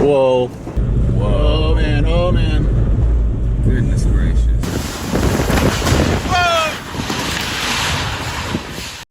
Whoa. Whoa. Oh man, oh man. Goodness gracious.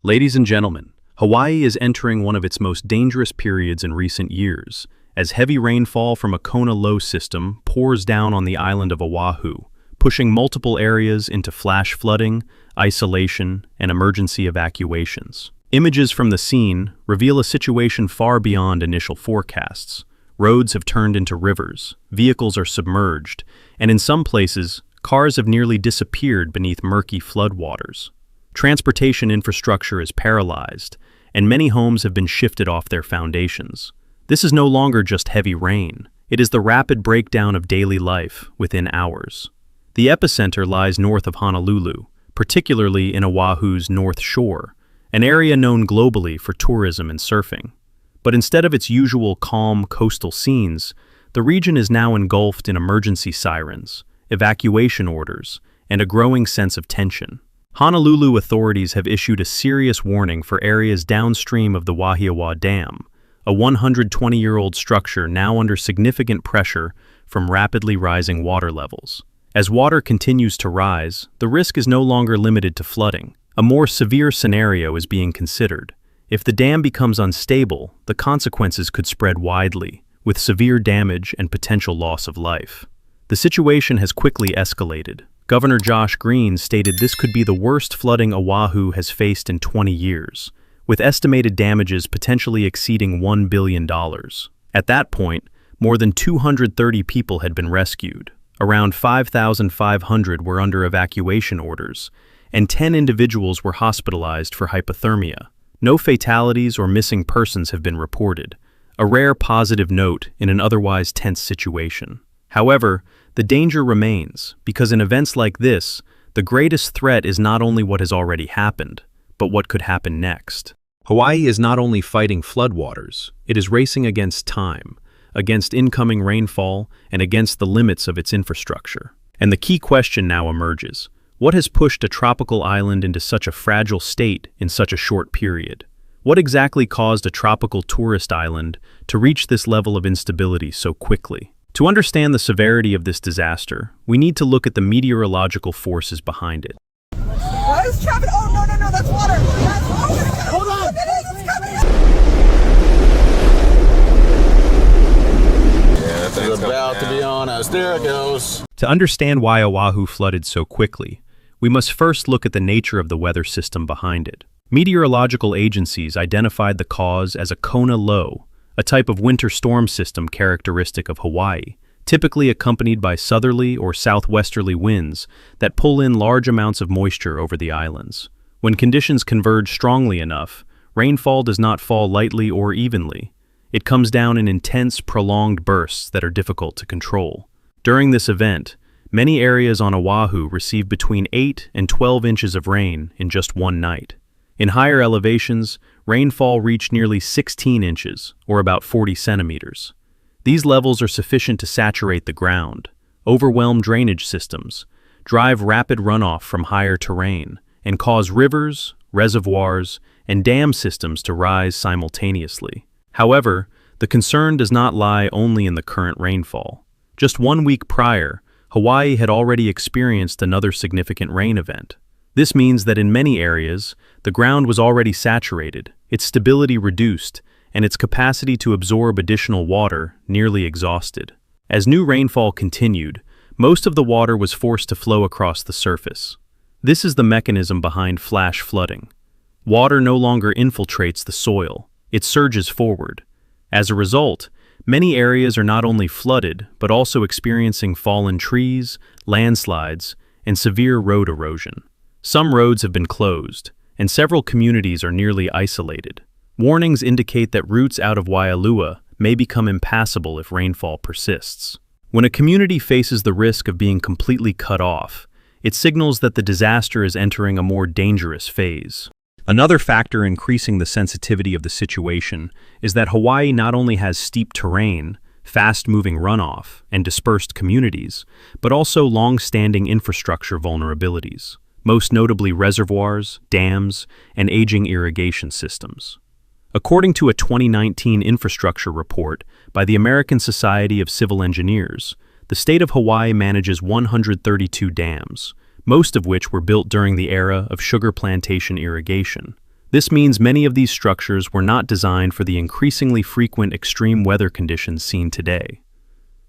Ladies and gentlemen, Hawaii is entering one of its most dangerous periods in recent years, as heavy rainfall from a Kona low system pours down on the island of Oahu, pushing multiple areas into flash flooding, isolation, and emergency evacuations. Images from the scene reveal a situation far beyond initial forecasts. Roads have turned into rivers, vehicles are submerged, and in some places, cars have nearly disappeared beneath murky floodwaters. Transportation infrastructure is paralyzed, and many homes have been shifted off their foundations. This is no longer just heavy rain. It is the rapid breakdown of daily life within hours. The epicenter lies north of Honolulu, particularly in Oahu's North Shore, an area known globally for tourism and surfing. But instead of its usual calm coastal scenes, the region is now engulfed in emergency sirens, evacuation orders, and a growing sense of tension. Honolulu authorities have issued a serious warning for areas downstream of the Wahiawa Dam, a 120-year-old structure now under significant pressure from rapidly rising water levels. As water continues to rise, the risk is no longer limited to flooding. A more severe scenario is being considered. If the dam becomes unstable, the consequences could spread widely, with severe damage and potential loss of life. The situation has quickly escalated. Governor Josh Green stated this could be the worst flooding Oahu has faced in 20 years, with estimated damages potentially exceeding $1 billion. At that point, more than 230 people had been rescued. Around 5,500 were under evacuation orders, and 10 individuals were hospitalized for hypothermia. No fatalities or missing persons have been reported, a rare positive note in an otherwise tense situation. However, the danger remains, because in events like this, the greatest threat is not only what has already happened, but what could happen next. Hawaii is not only fighting floodwaters, it is racing against time, against incoming rainfall, and against the limits of its infrastructure. And the key question now emerges: what has pushed a tropical island into such a fragile state in such a short period? What exactly caused a tropical tourist island to reach this level of instability so quickly? To understand the severity of this disaster, we need to look at the meteorological forces behind it. What is trapping? Oh, no, that's water. Hold on. Look at it, it's coming up. Yeah, that thing's about to be on us. There it goes. To understand why Oahu flooded so quickly, we must first look at the nature of the weather system behind it. Meteorological agencies identified the cause as a Kona low, a type of winter storm system characteristic of Hawaii, typically accompanied by southerly or southwesterly winds that pull in large amounts of moisture over the islands. When conditions converge strongly enough, rainfall does not fall lightly or evenly. It comes down in intense, prolonged bursts that are difficult to control. During this event, many areas on Oahu receive between 8 and 12 inches of rain in just one night. In higher elevations, rainfall reached nearly 16 inches, or about 40 centimeters. These levels are sufficient to saturate the ground, overwhelm drainage systems, drive rapid runoff from higher terrain, and cause rivers, reservoirs, and dam systems to rise simultaneously. However, the concern does not lie only in the current rainfall. Just 1 week prior, Hawaii had already experienced another significant rain event. This means that in many areas, the ground was already saturated, its stability reduced, and its capacity to absorb additional water nearly exhausted. As new rainfall continued, most of the water was forced to flow across the surface. This is the mechanism behind flash flooding. Water no longer infiltrates the soil, it surges forward. As a result, many areas are not only flooded, but also experiencing fallen trees, landslides, and severe road erosion. Some roads have been closed, and several communities are nearly isolated. Warnings indicate that routes out of Waialua may become impassable if rainfall persists. When a community faces the risk of being completely cut off, it signals that the disaster is entering a more dangerous phase. Another factor increasing the sensitivity of the situation is that Hawaii not only has steep terrain, fast-moving runoff, and dispersed communities, but also long-standing infrastructure vulnerabilities, most notably reservoirs, dams, and aging irrigation systems. According to a 2019 infrastructure report by the American Society of Civil Engineers, the state of Hawaii manages 132 dams, most of which were built during the era of sugar plantation irrigation. This means many of these structures were not designed for the increasingly frequent extreme weather conditions seen today.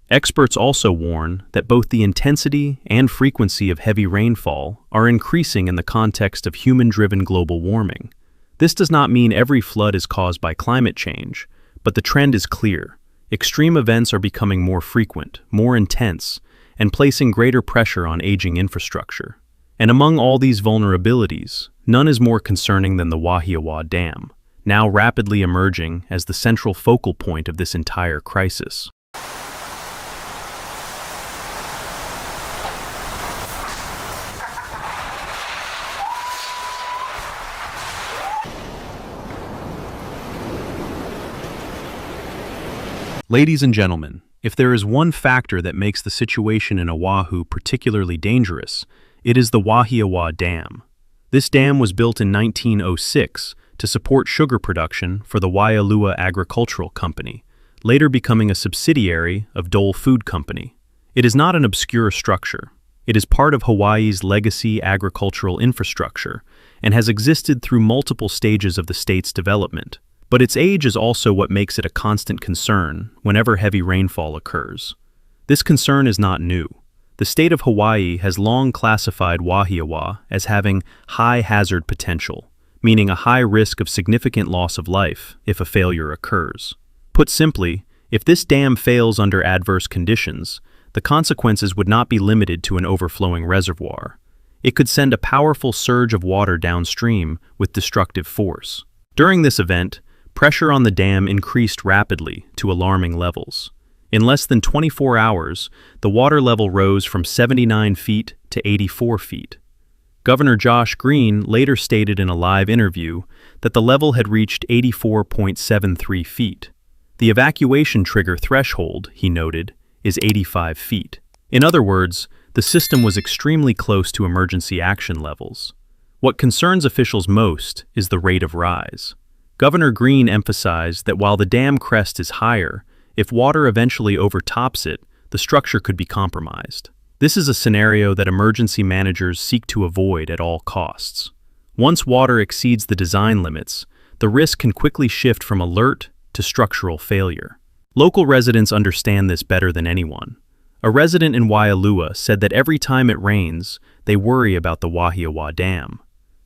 Experts also warn that both the intensity and frequency of heavy rainfall are increasing in the context of human-driven global warming. This does not mean every flood is caused by climate change, but the trend is clear. Extreme events are becoming more frequent, more intense, and placing greater pressure on aging infrastructure. And among all these vulnerabilities, none is more concerning than the Wahiawa Dam, now rapidly emerging as the central focal point of this entire crisis. Ladies and gentlemen, if there is one factor that makes the situation in Oahu particularly dangerous, it is the Wahiawa Dam. This dam was built in 1906 to support sugar production for the Waialua Agricultural Company, later becoming a subsidiary of Dole Food Company. It is not an obscure structure. It is part of Hawaii's legacy agricultural infrastructure and has existed through multiple stages of the state's development. But its age is also what makes it a constant concern whenever heavy rainfall occurs. This concern is not new. The state of Hawaii has long classified Wahiawa as having high hazard potential, meaning a high risk of significant loss of life if a failure occurs. Put simply, if this dam fails under adverse conditions, the consequences would not be limited to an overflowing reservoir. It could send a powerful surge of water downstream with destructive force. During this event, pressure on the dam increased rapidly to alarming levels. In less than 24 hours, the water level rose from 79 feet to 84 feet. Governor Josh Green later stated in a live interview that the level had reached 84.73 feet. The evacuation trigger threshold, he noted, is 85 feet. In other words, the system was extremely close to emergency action levels. What concerns officials most is the rate of rise. Governor Green emphasized that while the dam crest is higher, if water eventually overtops it, the structure could be compromised. This is a scenario that emergency managers seek to avoid at all costs. Once water exceeds the design limits, the risk can quickly shift from alert to structural failure. Local residents understand this better than anyone. A resident in Waialua said that every time it rains, they worry about the Wahiawa Dam.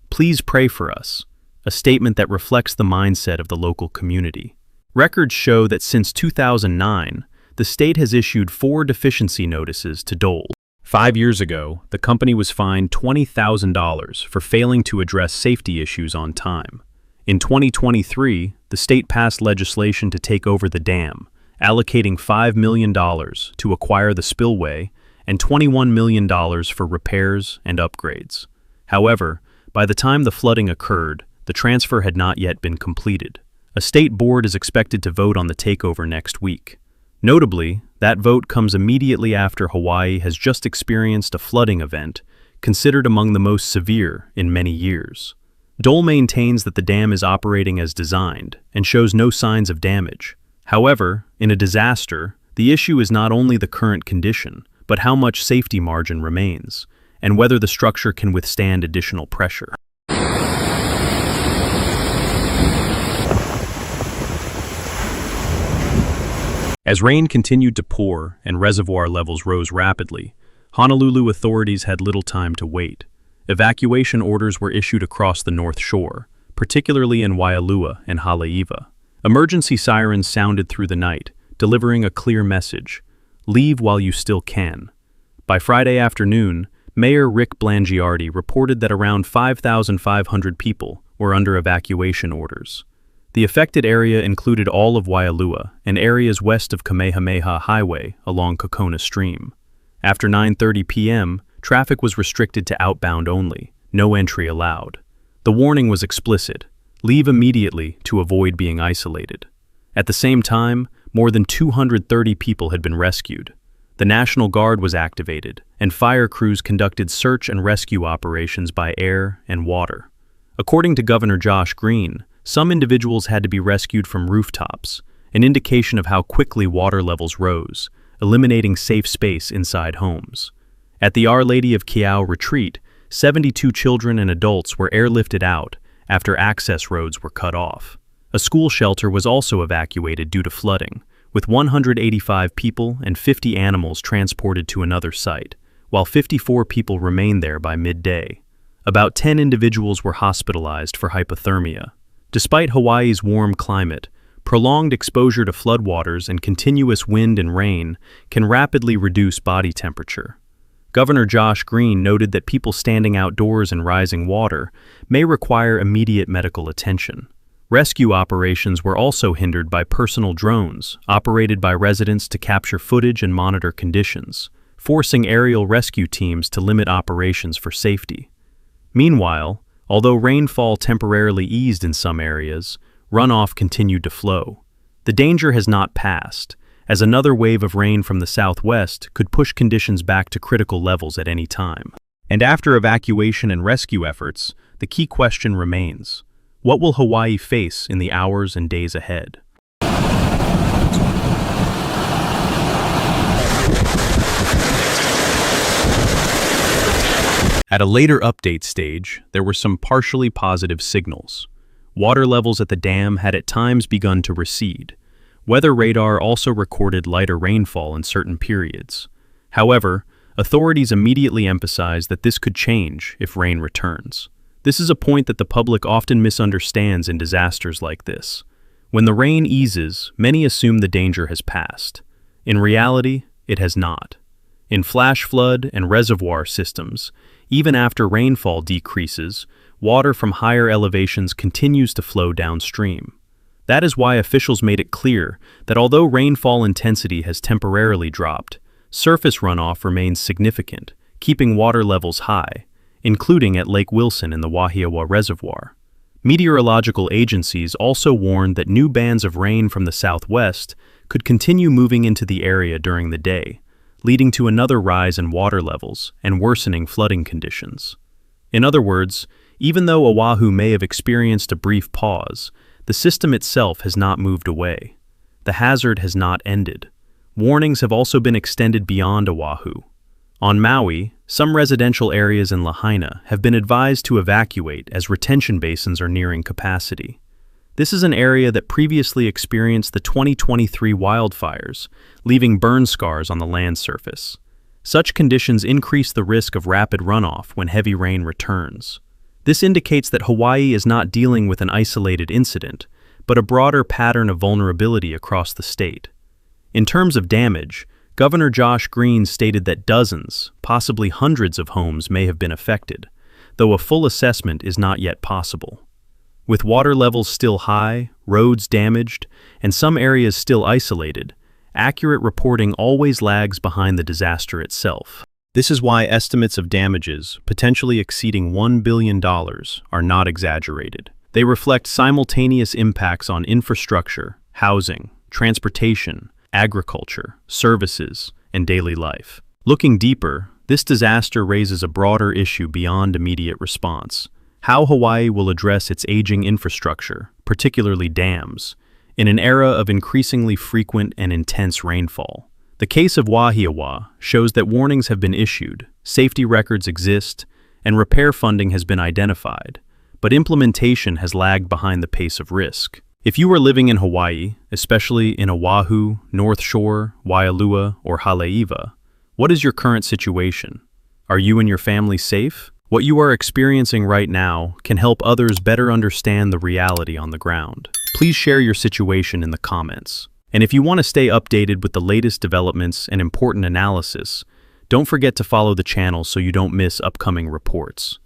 "Please pray for us," a statement that reflects the mindset of the local community. Records show that since 2009, the state has issued 4 deficiency notices to Dole. 5 years ago, the company was fined $20,000 for failing to address safety issues on time. In 2023, the state passed legislation to take over the dam, allocating $5 million to acquire the spillway and $21 million for repairs and upgrades. However, by the time the flooding occurred, the transfer had not yet been completed. A state board is expected to vote on the takeover next week. Notably, that vote comes immediately after Hawaii has just experienced a flooding event, considered among the most severe in many years. Dole maintains that the dam is operating as designed and shows no signs of damage. However, in a disaster, the issue is not only the current condition, but how much safety margin remains, and whether the structure can withstand additional pressure. As rain continued to pour and reservoir levels rose rapidly, Honolulu authorities had little time to wait. Evacuation orders were issued across the North Shore, particularly in Waialua and Haleiwa. Emergency sirens sounded through the night, delivering a clear message: leave while you still can. By Friday afternoon, Mayor Rick Blangiardi reported that around 5,500 people were under evacuation orders. The affected area included all of Waialua and areas west of Kamehameha Highway along Kona Stream. After 9:30 p.m., traffic was restricted to outbound only, no entry allowed. The warning was explicit: leave immediately to avoid being isolated. At the same time, more than 230 people had been rescued. The National Guard was activated, and fire crews conducted search and rescue operations by air and water. According to Governor Josh Green, Some individuals had to be rescued from rooftops, an indication of how quickly water levels rose, eliminating safe space inside homes. At the Our Lady of Kiau retreat, 72 children and adults were airlifted out after access roads were cut off. A school shelter was also evacuated due to flooding, with 185 people and 50 animals transported to another site, while 54 people remained there by midday. About 10 individuals were hospitalized for hypothermia. Despite Hawaii's warm climate, prolonged exposure to floodwaters and continuous wind and rain can rapidly reduce body temperature. Governor Josh Green noted that people standing outdoors in rising water may require immediate medical attention. Rescue operations were also hindered by personal drones operated by residents to capture footage and monitor conditions, forcing aerial rescue teams to limit operations for safety. Meanwhile, although rainfall temporarily eased in some areas, runoff continued to flow. The danger has not passed, as another wave of rain from the southwest could push conditions back to critical levels at any time. And after evacuation and rescue efforts, the key question remains: what will Hawaii face in the hours and days ahead? At a later update stage, there were some partially positive signals. Water levels at the dam had at times begun to recede. Weather radar also recorded lighter rainfall in certain periods. However, authorities immediately emphasized that this could change if rain returns. This is a point that the public often misunderstands in disasters like this. When the rain eases, many assume the danger has passed. In reality, it has not. In flash flood and reservoir systems, even after rainfall decreases, water from higher elevations continues to flow downstream. That is why officials made it clear that although rainfall intensity has temporarily dropped, surface runoff remains significant, keeping water levels high, including at Lake Wilson in the Wahiawa Reservoir. Meteorological agencies also warned that new bands of rain from the southwest could continue moving into the area during the day, leading to another rise in water levels and worsening flooding conditions. In other words, even though Oahu may have experienced a brief pause, the system itself has not moved away. The hazard has not ended. Warnings have also been extended beyond Oahu. On Maui, some residential areas in Lahaina have been advised to evacuate as retention basins are nearing capacity. This is an area that previously experienced the 2023 wildfires, leaving burn scars on the land surface. Such conditions increase the risk of rapid runoff when heavy rain returns. This indicates that Hawaii is not dealing with an isolated incident, but a broader pattern of vulnerability across the state. In terms of damage, Governor Josh Green stated that dozens, possibly hundreds of homes may have been affected, though a full assessment is not yet possible. With water levels still high, roads damaged, and some areas still isolated, accurate reporting always lags behind the disaster itself. This is why estimates of damages, potentially exceeding $1 billion, are not exaggerated. They reflect simultaneous impacts on infrastructure, housing, transportation, agriculture, services, and daily life. Looking deeper, this disaster raises a broader issue beyond immediate response: how Hawaii will address its aging infrastructure, particularly dams, in an era of increasingly frequent and intense rainfall. The case of Wahiawa shows that warnings have been issued, safety records exist, and repair funding has been identified, but implementation has lagged behind the pace of risk. If you are living in Hawaii, especially in Oahu, North Shore, Waialua, or Haleiwa, what is your current situation? Are you and your family safe? What you are experiencing right now can help others better understand the reality on the ground. Please share your situation in the comments. And if you want to stay updated with the latest developments and important analysis, don't forget to follow the channel so you don't miss upcoming reports.